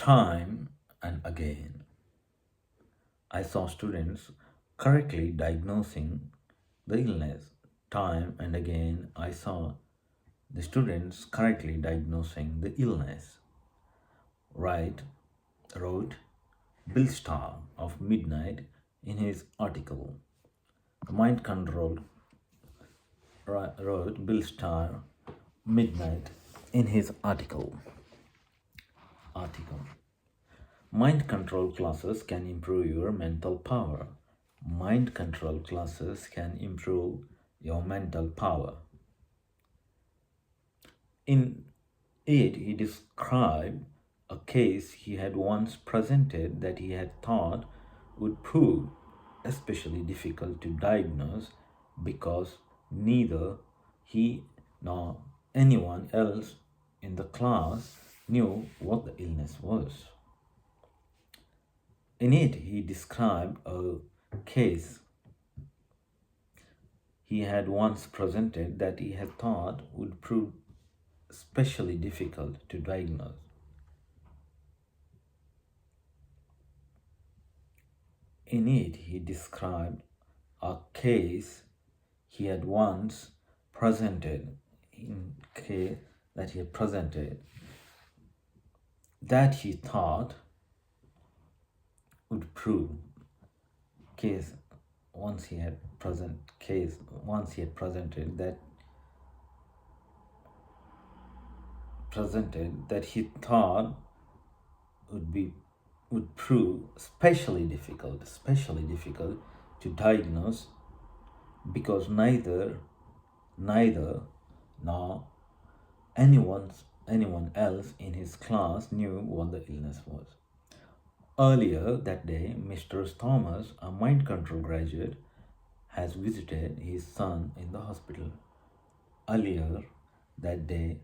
Time and again, I saw students correctly diagnosing the illness. Time and again, I saw the students correctly diagnosing the illness. Wright wrote Bill Starr of Midnight in his article. Mind Control wrote Bill Starr Midnight in his article. Mind control classes can improve your mental power. Mind control classes can improve your mental power. In it, he described a case he had once presented that he had thought would prove especially difficult to diagnose because neither he nor anyone else in the class knew what the illness was. In it, he described a case he had once presented that he had thought would prove especially difficult to diagnose. In it, he described a case he had once presented that he thought would prove case once he had presented that he thought would prove especially difficult to diagnose because neither nor anyone else in his class knew what the illness was. Earlier that day, Mr. Thomas, a mind control graduate, has visited his son in the hospital. Earlier that day,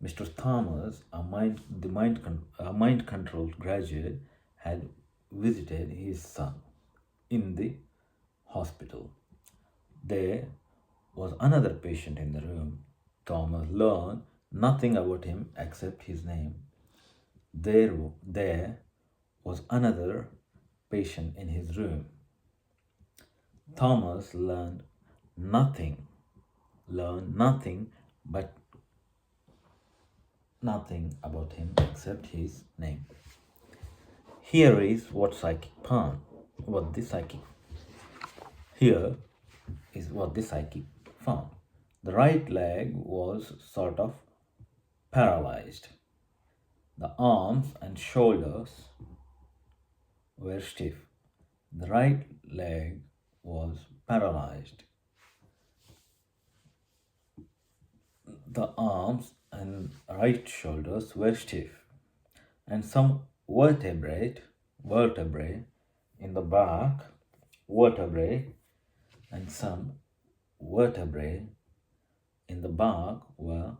Mr. Thomas, a mind control graduate, had visited his son in the hospital. There was another patient in the room. Thomas learned nothing about him except his name. There was another patient in his room. Thomas learned nothing but nothing about him except his name. Here is what the psychic found. The right leg was sort of paralyzed. The arms and shoulders were stiff. The right leg was paralyzed. The arms and right shoulders were stiff, and some vertebrae in the back, were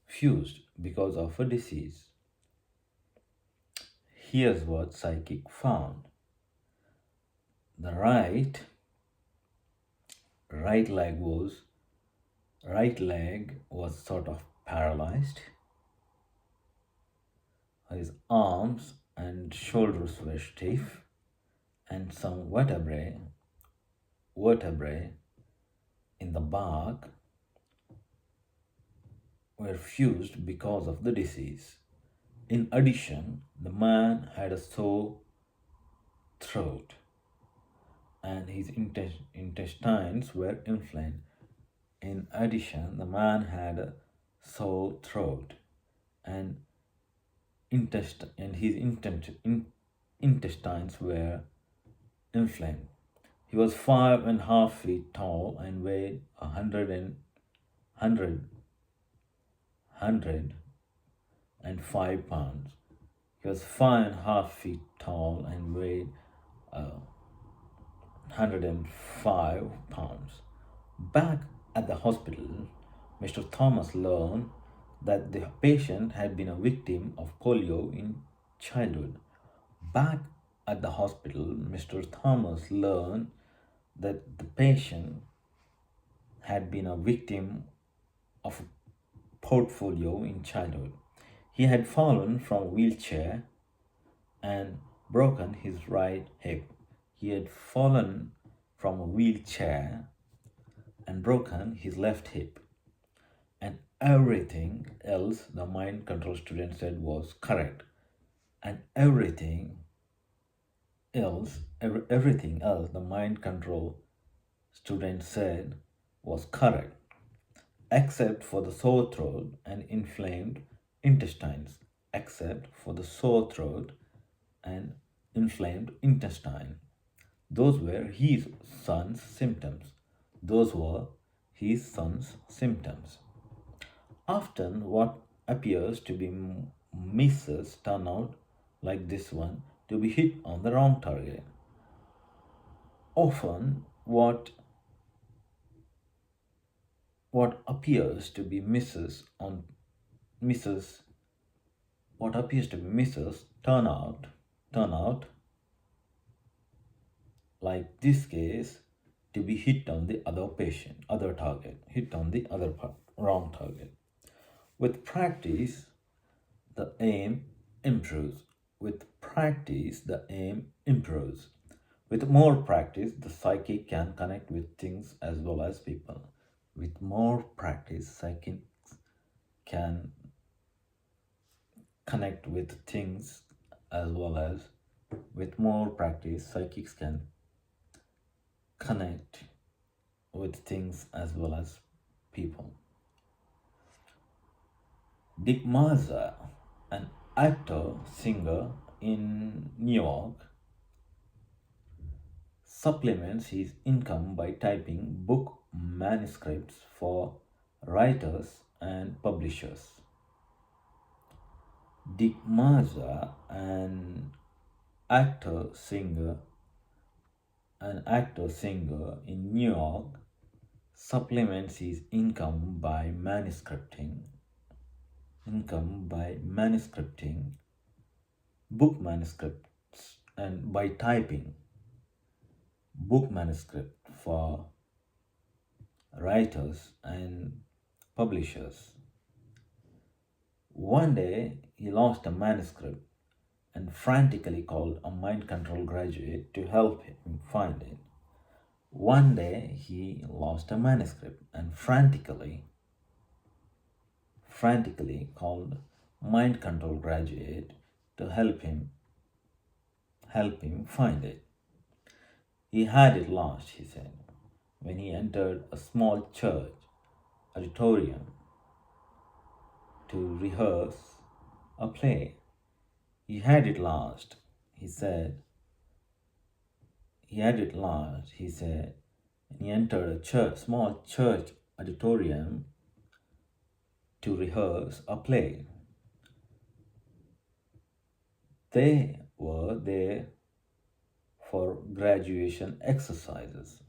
fused because of a disease. Here's what psychic found. The right leg was sort of paralyzed. His arms and shoulders were stiff, and some vertebrae in the back were fused because of the disease. In addition, the man had a sore throat and his intestines were inflamed. In addition, the man had a sore throat and his intestines were inflamed. He was 5.5 feet tall and weighed 105 pounds. He was 5.5 feet tall and weighed 105 pounds. Back at the hospital, Mr. Thomas learned that the patient had been a victim of polio in childhood. Back at the hospital, Mr. Thomas learned that the patient had been a victim of polio in childhood. He had fallen from a wheelchair and broken his right hip. He had fallen from a wheelchair and broken his left hip. And everything else the mind control student said was correct. And everything else the mind control student said was correct, except for the sore throat and inflamed intestines, except for the sore throat and inflamed intestine. Those were his son's symptoms. Those were his son's symptoms. Often, what appears to be misses turn out, like this one, to be hit on the wrong target. Often, what appears to be misses what appears to be misses turn out like this case to be hit on the other target, hit on the wrong target. With practice, the aim improves. With practice, the aim improves. With more practice, the psychic can connect with things as well as people. With more practice, psychic can connect with things as well as with more practice, psychics can connect with things as well as people. Dick Maza, an actor singer in New York, supplements his income by typing book manuscripts for writers and publishers. Dick Maza, actor singer an actor singer in New York, supplements his income by manuscripting book manuscripts and by typing book manuscript for writers and publishers. One day he lost a manuscript and frantically called a mind control graduate to help him find it. One day he lost a manuscript and frantically called mind control graduate to help him find it. He had it lost, he said, when he entered a small church auditorium to rehearse a play. He had it lost, he said. He had it lost, he said, and he entered a small church auditorium to rehearse a play. They were there for graduation exercises.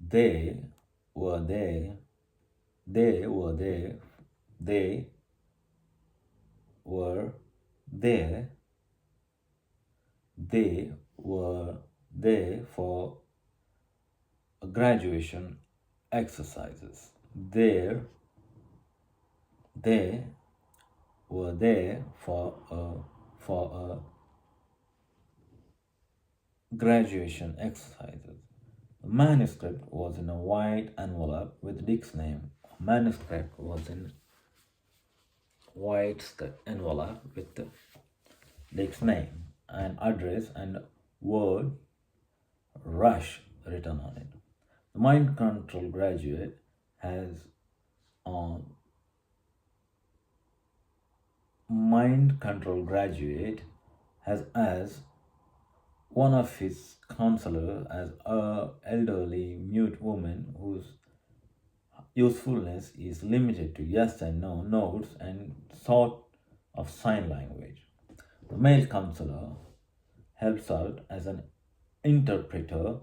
They were there. They were there. They were there. They were there for graduation exercises. They were there for a graduation exercises. The manuscript was in a white envelope with Dick's name. A manuscript was in white envelope with Dick's name and address and word Rush written on it. The mind control graduate has on mind control graduate has as one of his counselor as a elderly mute woman whose usefulness is limited to yes and no notes and sort of sign language. The male counselor helps out as an interpreter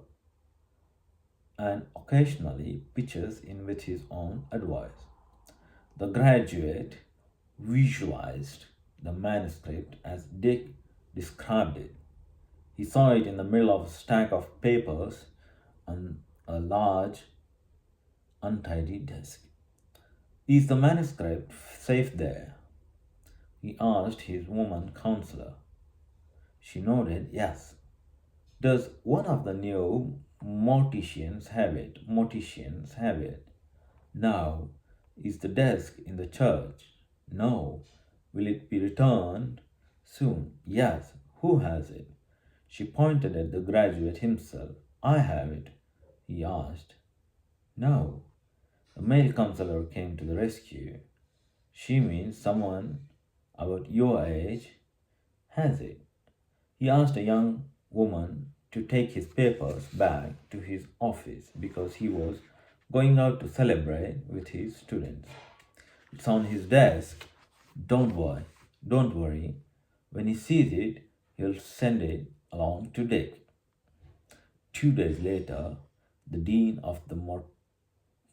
and occasionally pitches in with his own advice. The graduate visualized the manuscript as Dick described it. He saw it in the middle of a stack of papers on a large, untidy desk. Is the manuscript safe there? he asked his woman counselor. She nodded yes. Does one of the new morticians have it? Morticians have it. Now, is the desk in the church? No. Will it be returned soon? Yes. Who has it? She pointed at the graduate himself. I have it, he asked. No. The male counselor came to the rescue. She means someone about your age has it. He asked a young woman to take his papers back to his office because he was going out to celebrate with his students. It's on his desk. Don't worry. Don't worry. When he sees it, he'll send it along to Dick. 2 days later, the dean of the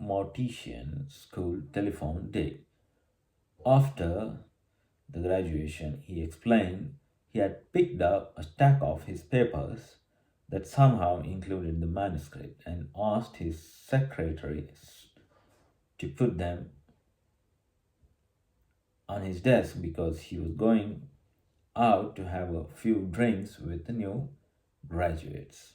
Mortician School telephoned Dick. After the graduation, he explained he had picked up a stack of his papers that somehow included the manuscript and asked his secretary to put them on his desk because he was going out to have a few drinks with the new graduates.